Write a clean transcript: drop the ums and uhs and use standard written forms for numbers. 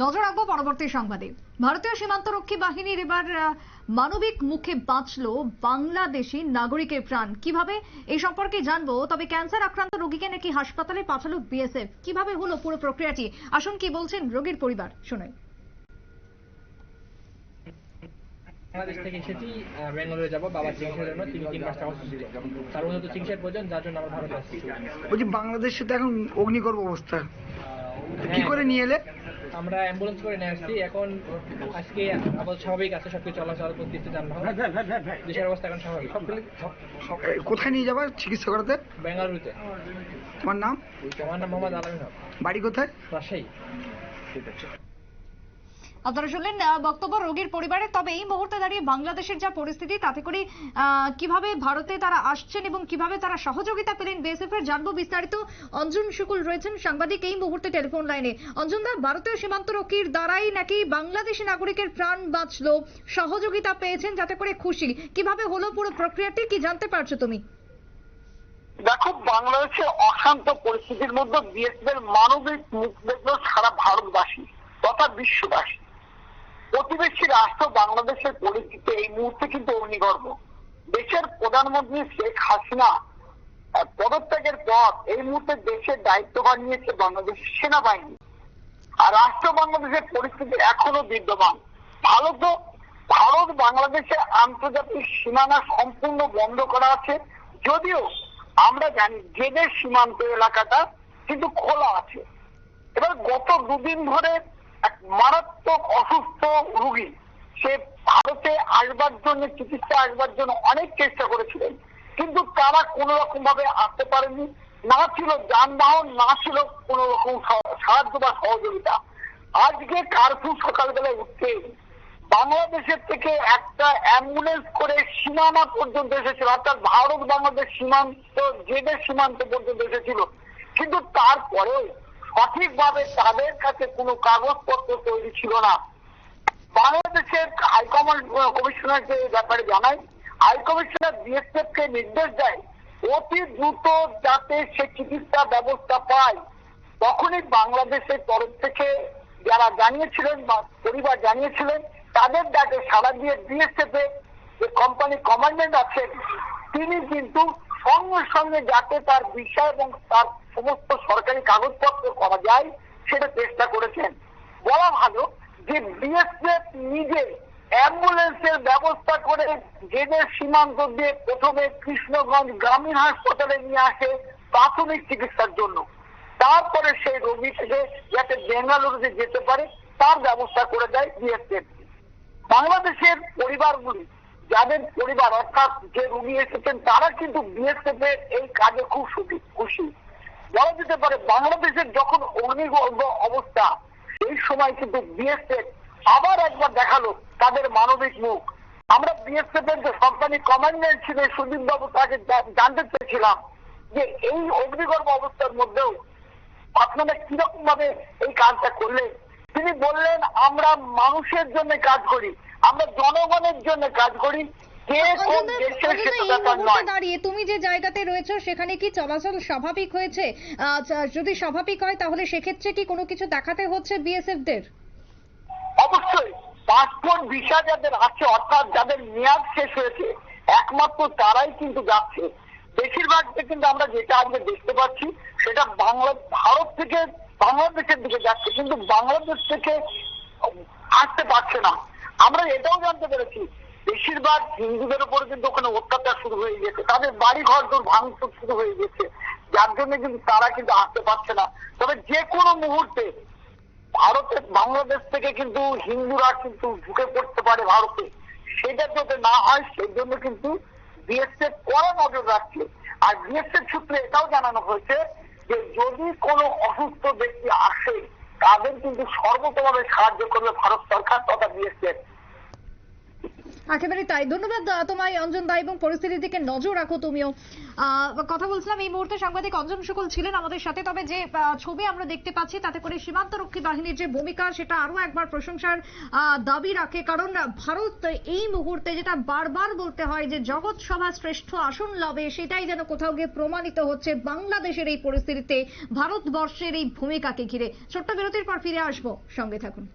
নজর রাখবো পরবর্তী সংবাদে। ভারতীয় সীমান্তরক্ষী বাহিনীর এবার মানবিক মুখে বাঁচলো বাংলাদেশি নাগরিকের প্রাণ। কিভাবে এই সম্পর্কে জানবো, তবে ক্যান্সার আক্রান্ত রোগীকে নাকি হাসপাতালে পাঠালো বিএসএফ। কিভাবে হলো পুরো প্রক্রিয়াটি, আসুন কি বলছেন রোগীর পরিবার, শুনুন। বাংলাদেশ থেকে এসেছি, বেঙ্গালুরু যাবো বাবার চিকিৎসার জন্য। 3 মাস টাকা অসুস্থ, তার মধ্যে চিকিৎসার প্রয়োজন, যার জন্য আমরা ভারতে আসছি। বলছি বাংলাদেশে তো এখন অগ্নিগর্ভ অবস্থা, কি করে নিয়ে এলে? আমরা অ্যাম্বুলেন্স করে নিয়ে আসছি। এখন আজকে আপাতত স্বাভাবিক আছে, সবকিছু চলাচল করতেছে, যানবাহন, দেশের অবস্থা এখন স্বাভাবিক। কোথায় নিয়ে যাবার চিকিৎসা করাতে? বেঙ্গালুরুতে। তোমার নাম? আমার নাম মোহাম্মদ আলামিন হক। বাড়ি কোথায়? রাজশাহী। আপনারা শুনলেন বক্তব্য রোগীর পরিবারের। তবে এই মুহূর্তে দাঁড়িয়ে বাংলাদেশের যা পরিস্থিতি, তাতে করে কিভাবে ভারতে তারা আসছেন এবং কিভাবে তারা সহযোগিতা পেলেন বিএসএফ এর, জানবো বিস্তারিত। অঞ্জন শুকুল রয়েছেন সাংবাদিক এই মুহূর্তে টেলিফোন লাইনে। অঞ্জন দা, ভারতীয় সীমান্তরক্ষীর দ্বারাই নাকি বাংলাদেশি নাগরিকের প্রাণ বাঁচলো, সহযোগিতা পেয়েছেন, যাতে করে খুশি। কিভাবে হলো পুরো প্রক্রিয়াটি, কি জানতে পারছো তুমি? দেখো, বাংলাদেশের অশান্ত পরিস্থিতির মধ্যে বিএসএফ এর মানবিক মুখ দেখলো সারা ভারতবাসী তথা বিশ্ববাসী। প্রতিবেশী রাষ্ট্র বাংলাদেশের পরিস্থিতি এই মুহূর্তে কিন্তু অগ্নিগর্ভ। দেশের প্রধানমন্ত্রী শেখ হাসিনা পদত্যাগের পর এই মুহূর্তে দেশের দায়িত্বভার নিয়েছে বাংলাদেশের সেনাবাহিনী। আর রাষ্ট্র বাংলাদেশের পরিস্থিতি এখনো বিদ্যমান। ভারত বাংলাদেশের আন্তর্জাতিক সীমানা সম্পূর্ণ বন্ধ করা আছে, যদিও আমরা জানি জেদের সীমান্ত এলাকাটা কিন্তু খোলা আছে। এবার গত দুদিন ধরে এক মারাত্মক অসুস্থ রোগী, সে ভারতে আসবার জন্য, চিকিৎসা আসবার জন্য অনেক চেষ্টা করেছিলেন, কিন্তু তারা কোন রকম ভাবে আসতে পারেনি। না ছিল যানবাহন, না ছিল কোন রকম সাহায্য বা সহযোগিতা। আজকে কার্ফিউ সকালবেলায় উঠতে বাংলাদেশের থেকে একটা অ্যাম্বুলেন্স করে সীমানা পর্যন্ত এসেছিল, অর্থাৎ ভারত বাংলাদেশ সীমান্ত, জেদের সীমান্ত পর্যন্ত এসেছিল। কিন্তু তারপরেও সঠিকভাবে তাদের কাছে কোনো কাগজপত্র তৈরি ছিল না। বাংলাদেশের হাইকমান্ড কমিশনারকে এই ব্যাপারে জানায়। হাইকমিশনার বিএসএফ কে নির্দেশ দেয় অতি দ্রুত যাতে সে চিকিৎসা ব্যবস্থা পায়। তখনই বাংলাদেশের তরফ থেকে যারা জানিয়েছিলেন বা পরিবার জানিয়েছিলেন, তাদের ডাকে সাড়া দিয়ে বিএসএফ এর যে কোম্পানি কমান্ডেন্ট আছেন, তিনি কিন্তু সঙ্গে সঙ্গে যাতে তার বিষয় এবং তার সমস্ত সরকারি কাগজপত্র করা যায় সেটা চেষ্টা করেছেন। বলা ভালো যে বিএসএফ নিজে অ্যাম্বুলেন্সের ব্যবস্থা করে জেদের সীমান্ত দিয়ে প্রথমে কৃষ্ণগঞ্জ গ্রামীণ হাসপাতালে নিয়ে আসে প্রাথমিক চিকিৎসার জন্য। তারপরে সেই রোগীকে যাতে বেঙ্গালুরুতে যেতে পারে তার ব্যবস্থা করে দেয় বিএসএফ। বাংলাদেশের পরিবারগুলি, যাদের পরিবার অর্থাৎ যে রোগী এসেছেন, তারা কিন্তু বিএসএফ এর এই কাজে খুব খুশি। বলা যেতে পারে বাংলাদেশের যখন অগ্নিগর্ভ অবস্থা, সেই সময় কিন্তু বিএসএফ আবার একবার দেখালো তাদের মানবিক মুখ। আমরা বিএসএফ এর যে কোম্পানি কমান্ডেন্ট ছিলেন সুদীপ বাবু, তাকে জানতে চেয়েছিলাম যে এই অগ্নিগর্ভ অবস্থার মধ্যেও আপনারা কিরকম ভাবে এই কাজটা করলেন। তিনি বললেন, আমরা মানুষের জন্য কাজ করি, আমরা জনগণের জন্য কাজ করি। দাঁড়িয়ে তুমি যে জায়গাতে রয়েছো সেখানে কি চলাচল স্বাভাবিক হয়েছে? যদি স্বাভাবিক হয় তাহলে সেক্ষেত্রে কি কোনো কিছু দেখাতে হচ্ছে বিএসএফ দের? অবশ্যই পাসপোর্ট ভিসা যাদের আছে, অর্থাৎ যাদের মেয়াদ শেষ হয়েছে, একমাত্র তারাই কিন্তু যাচ্ছে। বেশিরভাগ কিন্তু আমরা যেটা আজকে দেখতে পাচ্ছি সেটা ভারত থেকে বাংলাদেশের দিকে যাচ্ছে, কিন্তু বাংলাদেশ থেকে আসতে পারছে না। আমরা এটাও জানতে পেরেছি বেশিরভাগ হিন্দুদের উপরে কিন্তু ওখানে অত্যাচার শুরু হয়ে গেছে, তাদের বাড়ি ঘর ভাঙচুর শুরু হয়ে গেছে, যার জন্য কিন্তু তারা কিন্তু আসতে পারছে না। তবে যে কোনো মুহূর্তে ভারতের বাংলাদেশ থেকে কিন্তু হিন্দুরা কিন্তু ঢুকে পড়তে পারে ভারতে। সেটা যাতে না হয় সেই জন্য কিন্তু বিএসএফ কড়া নজর রাখছে। আর বিএসএফ সূত্রে এটাও জানানো হয়েছে যে যদি কোনো অসুস্থ ব্যক্তি আসে, তাদের কিন্তু সর্বতভাবে সাহায্য করবে ভারত সরকার তথা বিএসএফ। একেবারে তাই। ধন্যবাদ তোমায় অঞ্জন দা, এবং পরিস্থিতির দিকে নজর রাখো তুমিও। কথা বলছিলাম এই মুহূর্তে সাংবাদিক অঞ্জন শুকুল ছিলেন আমাদের সাথে। তবে যে ছবি আমরা দেখতে পাচ্ছি তাতে করে সীমান্তরক্ষী বাহিনীর যে ভূমিকা সেটা আরো একবার প্রশংসার দাবি রাখে। কারণ ভারত এই মুহূর্তে যেটা বারবার বলতে হয় যে জগৎ সভা শ্রেষ্ঠ আসন লাভে, সেটাই যেন কোথাও গিয়ে প্রমাণিত হচ্ছে বাংলাদেশের এই পরিস্থিতিতে ভারতবর্ষের এই ভূমিকাকে ঘিরে। ছোট্ট বিরতির পর ফিরে আসবো, সঙ্গে থাকুন।